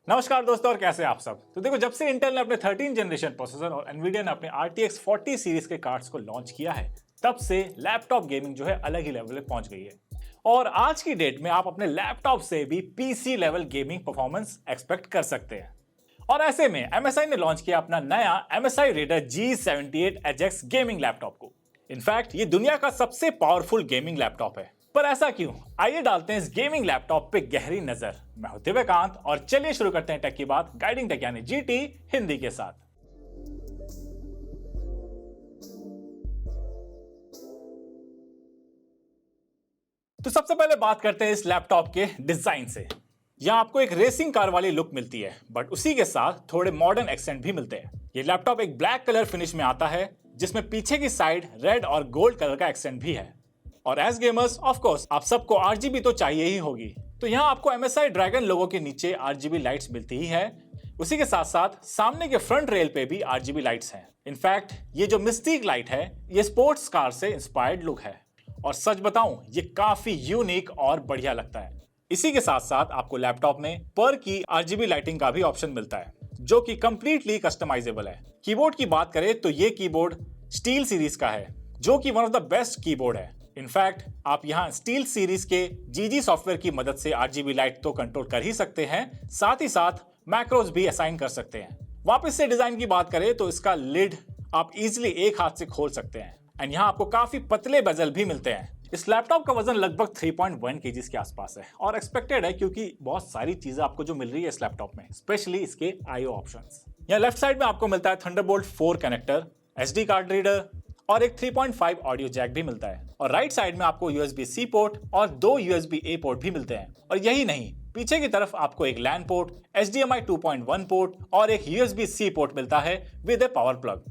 नमस्कार दोस्तों, और कैसे हैं आप सब। तो देखो, जब से इंटेल ने अपने 13 जनरेशन प्रोसेसर और एनवीडिया ने अपने RTX 40 सीरीज के कार्ड्स को लॉन्च किया है, तब से लैपटॉप गेमिंग जो है अलग ही लेवल पे पहुंच गई है। और आज की डेट में आप अपने लैपटॉप से भी PC level gaming performance expect कर सकते हैं। और ऐसे में MSI ने लॉन्च किया अपना नया MSI Raider G78HX gaming laptop को। इनफैक्ट ये दुनिया का सबसे पावरफुल गेमिंग लैपटॉप है। पर ऐसा क्यों? आइए डालते हैं इस गेमिंग लैपटॉप पे गहरी नजर। मैं हूं दिव्यकांत और चलिए शुरू करते हैं टेक की बात गाइडिंग टेक यानी GT हिंदी के साथ। तो सबसे पहले बात करते हैं इस लैपटॉप के डिजाइन से। यहाँ आपको एक रेसिंग कार वाली लुक मिलती है, बट उसी के साथ थोड़े मॉडर्न एक्सेंट भी मिलते हैं। ये लैपटॉप एक ब्लैक कलर फिनिश में आता है, जिसमें पीछे की साइड रेड और गोल्ड कलर का एक्सेंट भी है। और एज गेमर्स ऑफ कोर्स आप सबको RGB तो चाहिए ही होगी। तो यहाँ आपको MSI ड्रैगन लोगो के नीचे RGB लाइट्स मिलती ही है। उसी के साथ साथ सामने के फ्रंट रेल पे भी RGB लाइट्स हैं। इनफैक्ट ये जो मिस्टिक लाइट है, ये स्पोर्ट्स कार से इंस्पायर्ड लुक है। और सच बताऊं, ये काफी यूनिक और बढ़िया लगता है। इसी के साथ साथ आपको लैपटॉप में पर की RGB लाइटिंग का भी ऑप्शन मिलता है, जो कि कंप्लीटली कस्टमाइजेबल है। कीबोर्ड की बात करें तो ये कीबोर्ड स्टील सीरीज का है, जो कि one of the best keyboard है। इनफैक्ट आप यहाँ स्टील सीरीज के GG सॉफ्टवेयर की मदद से RGB लाइट तो कंट्रोल कर ही सकते हैं, साथ ही साथ मैक्रोज भी असाइन कर सकते हैं। वापस से डिजाइन की बात करें तो इसका लिड आप इजीली एक हाथ से खोल सकते हैं। एंड यहाँ आपको काफी पतले बेजल भी मिलते हैं। इस लैपटॉप का वजन लगभग 3.1 kg के आसपास है और एक्सपेक्टेड है, क्योंकि बहुत सारी चीजें आपको जो मिल रही है इस लैपटॉप में, स्पेशली इसके IO ऑप्शंस। यहाँ लेफ्ट साइड में आपको मिलता है Thunderbolt 4 connector, SD card reader और एक 3.5 ऑडियो जैक भी मिलता है। और राइट साइड में आपको USB-C पोर्ट और 2 USB-A पोर्ट भी मिलते हैं। और यही नहीं, पीछे की तरफ आपको एक LAN पोर्ट, HDMI 2.1 पोर्ट और एक USB-C पोर्ट मिलता है विद ए पावर प्लग।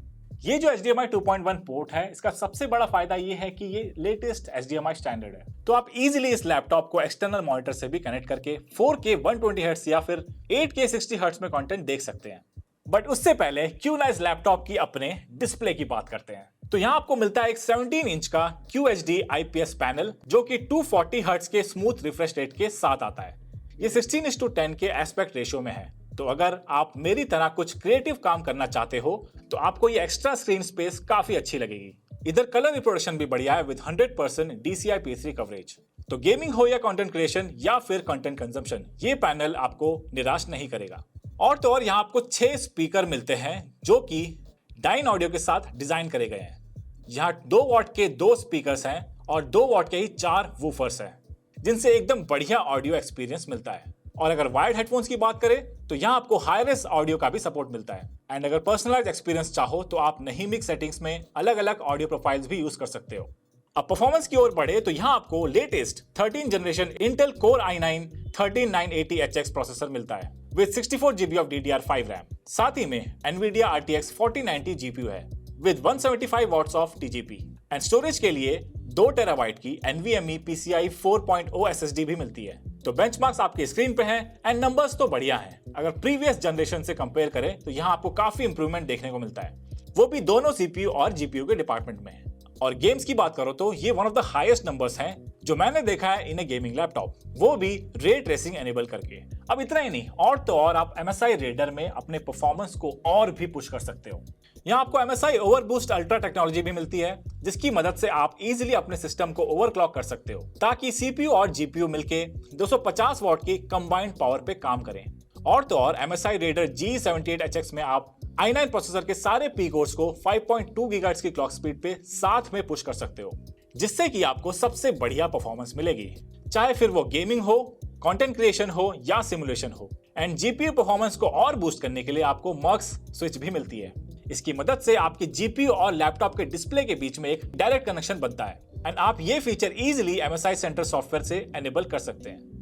ये जो HDMI 2.1 पोर्ट है, इसका सबसे बड़ा फायदा ये है कि ये लेटेस्ट HDMI स्टैंडर्ड है। तो आप इजीली इस लैपटॉप को एक्सटर्नल मॉनिटर से भी कनेक्ट करके 4K 120Hz या फिर 8K 60Hz में कंटेंट देख सकते हैं। बट उससे पहले क्यों ना इस लैपटॉप की अपने डिस्प्ले की बात करते हैं। तो यहाँ आपको मिलता है एक 17 इंच का QHD IPS पैनल, जो कि 240 हर्ट्ज के स्मूथ रिफ्रेश रेट के साथ आता है। ये 16:10 के एस्पेक्ट रेशियो में है। तो अगर आप मेरी तरह कुछ क्रिएटिव काम करना चाहते हो तो आपको ये एक्स्ट्रा स्क्रीन स्पेस काफी अच्छी लगेगी। इधर कलर रिप्रोडक्शन भी बढ़िया है विद 100% DCI-P3 कवरेज। तो गेमिंग हो या कंटेंट क्रिएशन या फिर कंटेंट कंजम्पशन, ये पैनल आपको निराश नहीं करेगा। और तो और यहाँ आपको 6 स्पीकर मिलते हैं, जो कि डाइन ऑडियो के साथ डिजाइन करे गए हैं। यहाँ 2 वॉट के 2 स्पीकर्स हैं और 2 वॉट के ही 4 वूफर्स हैं, जिनसे एकदम बढ़िया ऑडियो एक्सपीरियंस मिलता है। और अगर वायर्ड हेडफोन्स की बात करें तो यहाँ आपको हाई रेस ऑडियो का भी सपोर्ट मिलता है। एंड अगर पर्सनलाइज्ड एक्सपीरियंस चाहो तो आप नहीं मिक्स सेटिंग्स में अलग अलग ऑडियो प्रोफाइल्स भी यूज कर सकते हो। अब परफॉर्मेंस की ओर बढ़े तो यहाँ आपको latest 13 generation Intel Core i9 13980HX processor मिलता है with 64 GB of DDR5 RAM. साथ ही में NVIDIA RTX 4090 GPU है with 175 watts of TGP। And storage के लिए 2 टेराबाइट की NVMe PCIe 4.0 SSD भी मिलती है। तो बेंचमार्क्स आपके स्क्रीन पे हैं एंड नंबर्स तो बढ़िया हैं। अगर प्रीवियस जनरेशन से कंपेयर करें तो यहाँ आपको काफी इंप्रूवमेंट देखने को मिलता है, वो भी दोनों CPU और GPU के डिपार्टमेंट में है। और गेम्स की बात करो तो ये one of the highest numbers हैं जो मैंने देखा है इन ए गेमिंग लैपटॉप, वो भी रे ट्रेसिंग एनेबल करके। अब इतना ही नहीं, और तो और आप MSI Raider में अपने परफॉर्मेंस को और भी पुश कर सकते हो। यहाँ आपको MSI ओवरबूस्ट अल्ट्रा टेक्नोलॉजी भी मिलती है, जिसकी मदद से आप इजीली अपने सिस्टम को ओवरक्लॉक कर सकते हो, ताकि CPU और GPU मिलके 250 वॉट की कंबाइंड पावर पे काम करें। और तो और MSI Raider G78HX में आप i9 प्रोसेसर के सारे P कोर्स को 5.2 GHz की क्लॉक स्पीड पे साथ में पुश कर सकते हो, जिससे कि आपको सबसे बढ़िया परफॉर्मेंस मिलेगी, चाहे फिर वो गेमिंग हो, कंटेंट क्रिएशन हो या सिमुलेशन हो। एंड GPU परफॉर्मेंस को और बूस्ट करने के लिए आपको MUX स्विच भी मिलती है। इसकी मदद से आपकी GPU और लैपटॉप के डिस्प्ले के बीच में एक डायरेक्ट कनेक्शन बनता है एंड आप ये feature easily MSI centre software से एनेबल कर सकते हैं।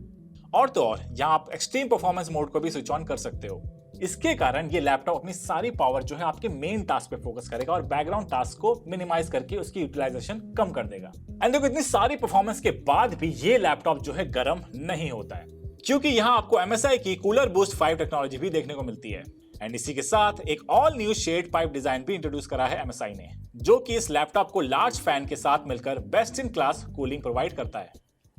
और तो और यहाँ आप एक्सट्रीम परफॉर्मेंस मोड को भी स्विच ऑन कर सकते हो। इसके कारण ये लैपटॉप अपनी सारी पावर जो है आपके मेन टास्क पे फोकस करेगा और बैकग्राउंड टास्क को मिनिमाइज करके उसकी यूटिलाइजेशन कम कर देगा। एंड देखो, इतनी सारी परफॉर्मेंस के बाद भी ये लैपटॉप जो है गर्म नहीं होता है, क्योंकि यहाँ आपको MSI की कूलर बूस्ट 5 टेक्नोलॉजी भी देखने को मिलती है। एंड इसी के साथ एक all new shade pipe design भी इंट्रोड्यूस करा है MSI ने, जो कि इस लैपटॉप को लार्ज फैन के साथ मिलकर best in class cooling provide करता है।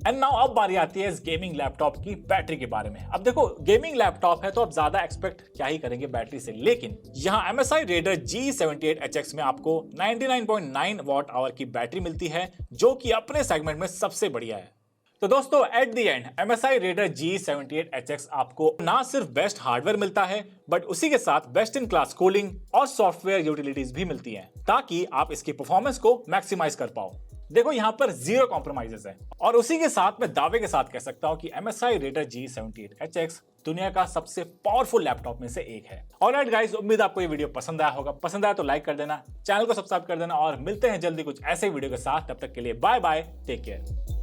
एंड नाउ अब बारी आती है इस गेमिंग लैपटॉप की बैटरी के बारे में। अब देखो, गेमिंग लैपटॉप है तो आप ज्यादा एक्सपेक्ट क्या ही करेंगे बैटरी से, लेकिन यहाँ MSI Raider G78HX में आपको 99.9 वॉट आवर की बैटरी मिलती है, जो कि अपने सेगमेंट में सबसे बढ़िया है। तो दोस्तों, at the end MSI Raider G78HX आपको ना सिर्फ बेस्ट हार्डवेयर मिलता है, बट उसी के साथ बेस्ट इन क्लास कूलिंग और सॉफ्टवेयर यूटिलिटीज भी मिलती हैं, ताकि आप इसकी परफॉर्मेंस को मैक्सिमाइज कर पाओ। देखो, यहाँ पर जीरो कॉम्प्रोमाइजेस है, और उसी के साथ मैं दावे के साथ कह सकता हूँ कि MSI Raider G78HX दुनिया का सबसे पावरफुल लैपटॉप में से एक है। ऑलराइट गाइस, उम्मीद आपको ये वीडियो पसंद आया होगा। पसंद आया तो लाइक कर देना, चैनल को सब्सक्राइब कर देना, और मिलते हैं जल्दी कुछ ऐसे वीडियो के साथ। तब तक के लिए बाय बाय, टेक केयर।